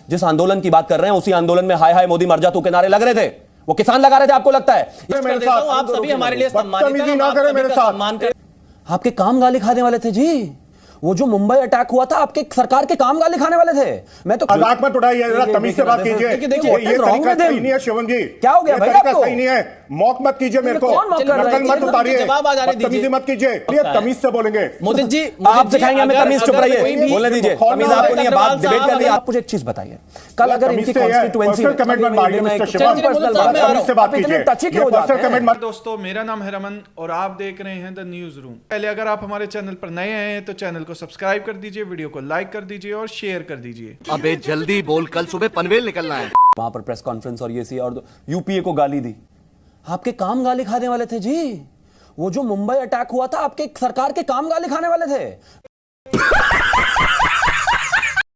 जिस आंदोलन की बात कर रहे हैं उसी आंदोलन में हाय हाय मोदी मर जा तू के नारे लग रहे थे, वो किसान लगा रहे थे, आपको लगता है? आप सभी हमारे लिए सम्मान करें। आपके काम गाली खाने वाले थे जी, वो जो मुंबई अटैक हुआ था आपके सरकार के काम गाली खाने वाले थे। मैं तो मजाक मत उड़ाइए, जरा तमीज से बात कीजिए। देखिए ये तरीका सही नहीं है शिवम जी, क्या हो गया भाई आपको? सही नहीं है, मौक मत कीजिए मेरे को, नकल मत उतारिए, तमीज मत कीजिए, तमीज से बोलेंगे। मोदी जी आप सिखाएंगे हमें तमीज, चुप रहिए, बोलने दीजिए, तमीज आपको नहीं है, बात डिबेट करनी है। आप मुझे एक चीज बताइए, कल अगर इनकी कॉन्स्टिट्यूएंसी में कमेंट मत मारिए मिस्टर शिवम, तमीज से बात कीजिए, पर्सनल कमेंट मत। दोस्तों मेरा नाम है रमन और आप देख रहे हैं द न्यूज रूम। पहले अगर आप हमारे चैनल पर नए आए हैं तो चैनल को सब्सक्राइब कर दीजिए, वीडियो को लाइक कर दीजिए और शेयर कर दीजिए। अबे जल्दी बोल, कल सुबह पनवेल निकलना है। वहां पर प्रेस कॉन्फ्रेंस और ये सी और यूपीए को गाली दी, आपके काम गाली खाने वाले थे जी, वो जो मुंबई अटैक हुआ था आपके सरकार के काम गाली खाने वाले थे।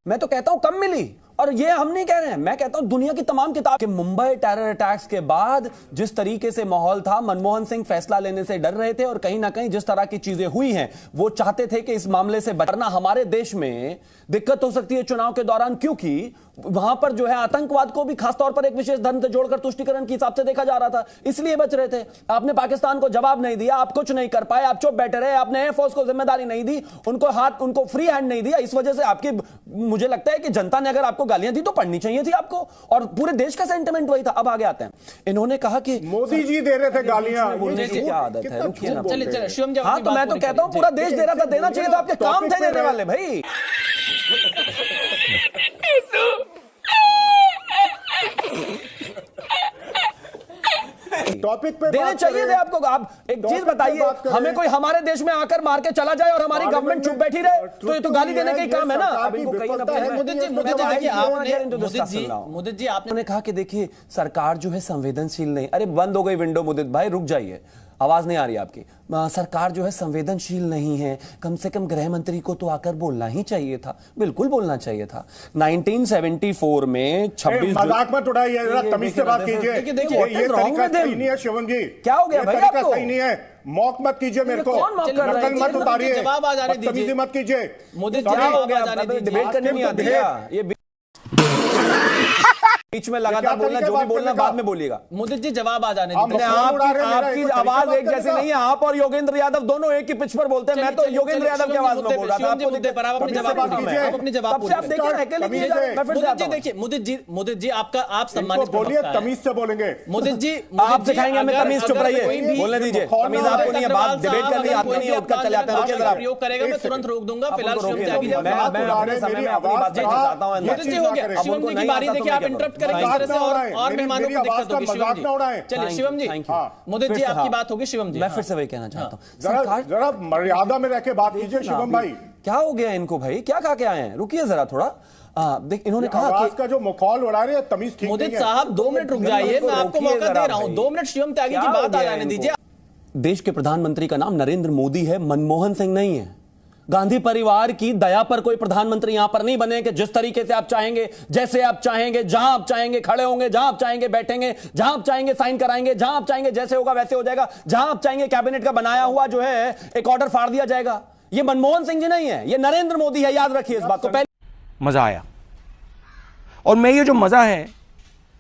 मैं तो कहता हूं कम मिली, और ये हम नहीं कह रहे हैं, मैं कहता हूं दुनिया की तमाम किताब के मुंबई टेरर अटैक्स के बाद जिस तरीके से माहौल था, मनमोहन सिंह फैसला लेने से डर रहे थे और कहीं ना कहीं जिस तरह की चीजें हुई हैं वो चाहते थे कि इस मामले से बचना। हमारे देश में दिक्कत हो सकती है चुनाव के दौरान, क्योंकि वहां पर जो है आतंकवाद को भी खासतौर पर एक विशेष धर्म से जोड़कर तुष्टिकरण के हिसाब से देखा जा रहा था, इसलिए बच रहे थे। आपने पाकिस्तान को जवाब नहीं दिया, आप कुछ नहीं कर पाए, आप चुप बैठे रहे, आपने एयरफोर्स को जिम्मेदारी नहीं दी, उनको फ्री हैंड नहीं दिया। इस वजह से आपकी, मुझे लगता है कि जनता ने अगर आपको गालियां दी तो पढ़नी चाहिए थी आपको, और पूरे देश का सेंटिमेंट वही था। अब आगे आते हैं, इन्होंने कहा कि मोदी जी दे रहे थे गालियां, बोलने की क्या आदत है, रुकिए ना। चलिए शिवम जी, हाँ तो मैं तो कहता हूं पूरा देश दे रहा था, देना चाहिए था, आपके काम थे देने वाले भाई। टॉपिक पे देने चाहिए थे आपको। आप एक चीज बताइए, हमें कोई हमारे देश में आकर मार के चला जाए और हमारी गवर्नमेंट चुप बैठी रहे तो ये तो गाली देने का ही काम है ना। अब इनको कहीं ना मोदी जी आपने कहा कि देखिए सरकार जो है संवेदनशील नहीं। अरे बंद हो गई विंडो मुदित भाई, रुक जाइए, आवाज नहीं आ रही आपकी। सरकार जो है संवेदनशील नहीं है, कम से कम गृह मंत्री को तो आकर बोलना ही चाहिए था, बिल्कुल बोलना चाहिए था। 1974 में 26 मजाक मत उड़ाइए, जरा तमीज से बात कीजिए। ये तरीका सही नहीं है शिवम जी, क्या हो गया भाई आपको? सही नहीं है, मौक मत कीजिए मेरे को, नकल मत उतारिए, तमीज मत कीजिए। मोदी जी क्या हो गया, डिबेट करने नहीं आती ये बीच में लगातार बोलना, जो भी बोलना बाद में बोलिएगा। मोदी जी जवाब आ जाने दीजिए। आपकी आवाज एक जैसी नहीं है, आप और योगेंद्र यादव दोनों एक ही पिच पर बोलते हैं। मैं तो योगेंद्र यादव की आवाज में बोल रहा था, आपको मुद्दे पर आप अपने जवाब देखिए। मोदी जी आपका आप सम्मानित बोलिए, तमीज से बोलेंगे। मोदी जी आप सिखाएंगे हमें तमीज, चुप रहिए, बोलने दीजिए, तमीज आपको नहीं है, बात डिबेट करनी आती नहीं है, उठकर चले आते हैं। प्रयोग करेगा मैं तुरंत रोक दूंगा। फिलहाल शिवम जी आगे मैं अपने समय में अपनी बात कहना चाहता हूं। मोदी जी हो गया, शिवम जी की बारी देखिए, आप इंटरप्ट करेंगे इस तरह से और मेहमानों को दिक्कत होगी। शिवम जी चलिए, शिवम जी मोदी जी आपकी बात होगी। शिवम जी मैं फिर से वही कहना चाहता हूँ, जरा मर्यादा में रह के बात कीजिए शिवम भाई। क्या हो गया इनको भाई, क्या खा के आए हैं? रुकिए जरा थोड़ा। देख इन्होंने कहा कि का जो मखौल उड़ा रहे हैं तमीज ठीक मोदी साहब 2 मिनट रुक जाइए, मैं आपको मौका दे रहा हूं। 2 मिनट शिवम त्यागी की बात आ जाने दीजिए। देश के प्रधानमंत्री का नाम नरेंद्र मोदी है, मनमोहन सिंह नहीं है। गांधी परिवार की दया पर कोई प्रधानमंत्री यहां पर नहीं बने कि जिस तरीके से आप चाहेंगे, जैसे आप चाहेंगे, जहां आप चाहेंगे खड़े होंगे, जहां आप चाहेंगे बैठेंगे, जहां आप चाहेंगे साइन कराएंगे, जहां आप चाहेंगे जैसे होगा वैसे हो जाएगा, जहां आप चाहेंगे कैबिनेट का बनाया हुआ जो है एक ऑर्डर फाड़ दिया जाएगा। ये मनमोहन सिंह जी नहीं है, ये नरेंद्र मोदी है, याद रखिए इस बात को। पहले मजा आया, और मैं ये जो मजा है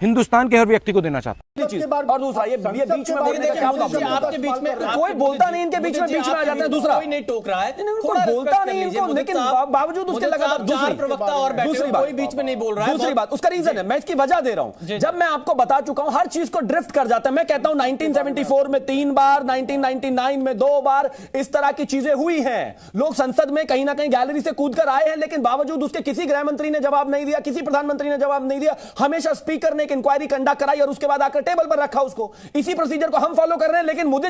हिंदुस्तान के हर व्यक्ति को देना चाहता हूं। और दूसरा ये बीच में बोलने का क्या मतलब? आपके बीच में कोई बोलता नहीं, इनके बीच में आ जाते हैं। दूसरा कोई नहीं टोक रहा है, कोई बोलता नहीं इनको, लेकिन बावजूद उसके लगातार दूसरी प्रवक्ता और दूसरी बात, कोई बीच में नहीं बोल रहा है। दूसरी बात, उसका रीजन है, मैं इसकी वजह दे रहा हूं। जब मैं आपको बता चुका हूं, हर चीज को ड्रिफ्ट कर जाता है। मैं कहता हूं 1974 में 3 बार, 1999 में 2 बार इस तरह की चीजें हुई हैं। लोग संसद में कहीं ना कहीं गैलरी से कूद कर आए हैं, लेकिन बावजूद उसके किसी गृह मंत्री ने जवाब नहीं दिया, किसी प्रधानमंत्री ने जवाब नहीं दिया। हमेशा स्पीकर ने एक इंक्वायरी कंडक्ट कराई और उसके बाद आकर टेबल पर रखा उसको। इसी प्रोसीजर को हम फॉलो कर रहे हैं, लेकिन मोदी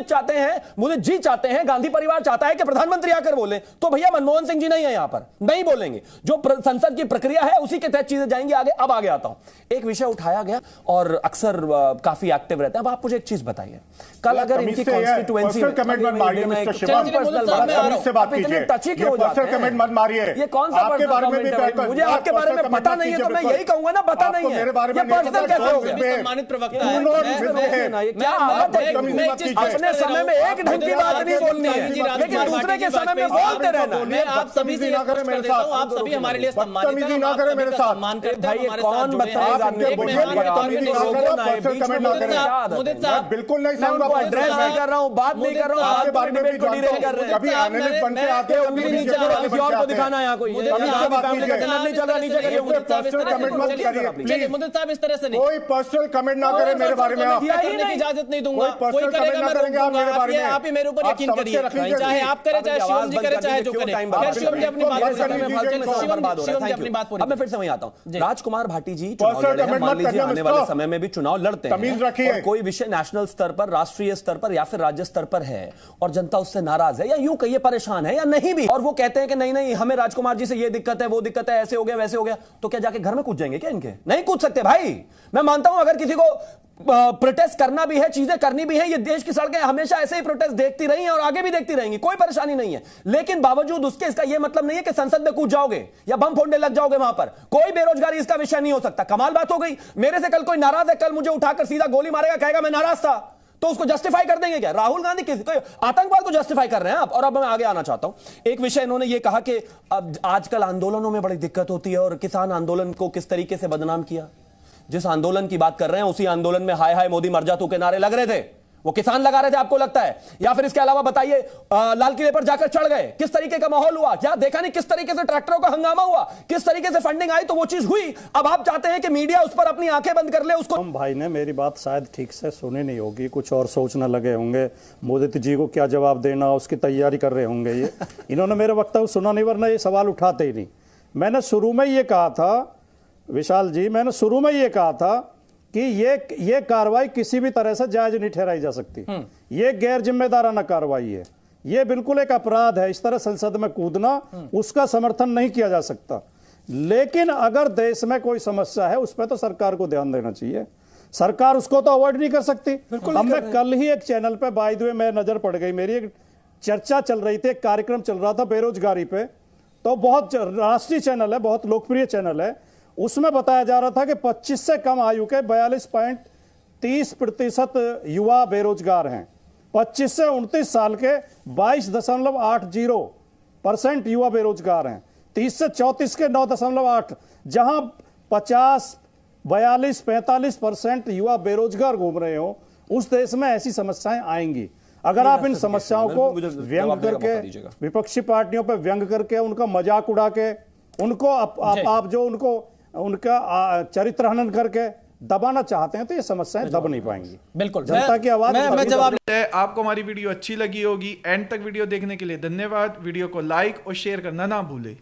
जी चाहते हैं, गांधी परिवार चाहता है कि प्रधानमंत्री आकर बोले। तो भैया मनमोहन सिंह जी नहीं है यहां पर, नहीं बोलेंगे। जो संसद की प्रक्रिया है उसी के तहत चीजें जाएंगी आगे। अब आगे आता हूं, एक विषय उठाया गया और अक्सर काफी एक्टिव रहते हैं। अब आप मुझे एक चीज बताइए, कल अगर इनकी कॉन्स्टिट्यूएंसी ये कौन सा मुझे आपके बारे में पता नहीं है तो मैं यही कहूंगा ना, पता नहीं है, ये पर्सनल कैसे हो गया? सम्मानित प्रवक्ता है। अपने समय में एक ढंग की बात नहीं बोलनी है, लेकिन दूसरे के समय में बोलते रहना। मैं आप सभी से स्पष्ट कर देता हूं, आप सभी हमारे लिए सम्मानित हैं, ना करें मेरे साथ। भाई ये कौन बताएगा? मुदित साहब बिल्कुल नहीं समझा, एड्रेस नहीं कर रहा हूँ, बात नहीं कर रहा हूँ, आपके बारे में भी कर रहे हैं। कभी एनालिस्ट बन के आते हो, किसी और को दिखाना यहाँ कोई नहीं चल रहा, नीचे करिए। पर्सनल कमेंट मत करिए प्लीज। मुदित साहब इस तरह से नहीं, कोई पर्सनल कमेंट ना करें मेरे बारे में। आप करने की इजाजत नहीं दूंगा, कोई करेगा मैं रोक दूंगा। आप ही मेरे ऊपर यकीन करिए, चाहे आप करें, चाहे शिवम जी करे, चाहे जो करे। शिवम जी अपनी बात पूरी। अब मैं फिर से वहीं आता हूँ। राजकुमार भाटी जी चुनाव लड़े हैं, मान लीजिए आने वाले समय में भी चुनाव लड़ते हैं और कोई विषय नेशनल स्तर पर, राष्ट्रीय स्तर पर या फिर राज्य स्तर पर है और जनता उससे नाराज है या यूं कहिए परेशान है या नहीं भी, और वो कहते हैं कि नहीं नहीं हमें राजकुमार जी से ये दिक्कत है, वो दिक्कत है, ऐसे हो गया वैसे हो गया, तो क्या जाके घर में कूद जाएंगे क्या इनके? नहीं कूद सकते भाई। मैं मानता हूं अगर किसी को प्रोटेस्ट करना भी है, चीजें करनी भी है, ये देश की सड़कें हमेशा ऐसे ही प्रोटेस्ट देखती रही हैं और आगे भी देखती रहेंगी, कोई परेशानी नहीं है, लेकिन बावजूद उसके इसका यह मतलब नहीं है कि संसद में कूद जाओगे या बम फोड़ने लग जाओगे वहां पर। कोई बेरोजगारी इसका विषय नहीं हो सकता। कमाल बात हो गई, मेरे से कल कोई नाराज है, कल मुझे उठाकर सीधा गोली मारेगा, कहेगा मैं नाराज था, तो उसको जस्टिफाई कर देंगे क्या? राहुल गांधी किसी कोई आतंकवाद को जस्टिफाई कर रहे हैं आप। और अब मैं आगे आना चाहता हूं, एक विषय इन्होंने ये कहा कि अब आजकल आंदोलनों में बड़ी दिक्कत होती है और किसान आंदोलन को किस तरीके से बदनाम किया। जिस आंदोलन की बात कर रहे हैं उसी आंदोलन में हाय हाय मोदी मर जा तू के नारे लग रहे थे, वो किसान लगा रहे थे, आपको लगता है? या फिर इसके अलावा बताइए लाल किले पर जाकर चढ़ गए, किस तरीके का माहौल हुआ, क्या देखा नहीं किस तरीके से ट्रैक्टरों का हंगामा हुआ, किस तरीके से फंडिंग आई, तो वो चीज हुई। अब आप चाहते हैं कि मीडिया उस पर अपनी आंखें बंद कर ले उसको। हम भाई ने मेरी बात शायद ठीक से सुनी नहीं होगी, कुछ और सोचने लगे होंगे, मोदी जी को क्या जवाब देना उसकी तैयारी कर रहे होंगे। ये इन्होंने मेरे वक्तव्य सुना नहीं, वरना ये सवाल उठाते ही नहीं। मैंने शुरू में ये कहा था विशाल जी, मैंने शुरू में ये कहा था कि ये कार्रवाई किसी भी तरह से जायज नहीं ठहराई जा सकती। ये गैर जिम्मेदाराना कार्रवाई है, ये बिल्कुल एक अपराध है। इस तरह संसद में कूदना, उसका समर्थन नहीं किया जा सकता। लेकिन अगर देश में कोई समस्या है उस पर तो सरकार को ध्यान देना चाहिए। सरकार उसको तो अवॉइड नहीं कर सकती। अब मैं कल ही एक चैनल पे, बाय द वे मैं नजर पड़ गई, मेरी एक चर्चा चल रही थी, एक कार्यक्रम चल रहा था बेरोजगारी पे, तो बहुत राष्ट्रीय चैनल है, बहुत लोकप्रिय चैनल है, उसमें बताया जा रहा था कि 25 से कम आयु के 42.30% युवा बेरोजगार हैं। 25 से 29 साल के 22.80% युवा बेरोजगार हैं। 30 से 34 के 9.8, जहां 50, 42, 45% युवा बेरोजगार घूम रहे हो, उस देश में ऐसी समस्याएं आएंगी। अगर आप इन समस्याओं को व्यंग करके, विपक्षी पार्टियों पर व्यंग करके, उनका मजाक उड़ा के, उनको आप जो उनका चरित्र हनन करके दबाना चाहते हैं, तो ये समस्याएं दब नहीं पाएंगी। बिल्कुल, जनता की आवाज। मैं जवाब आपको हमारी वीडियो अच्छी लगी होगी, एंड तक वीडियो देखने के लिए धन्यवाद। वीडियो को लाइक और शेयर करना ना भूले।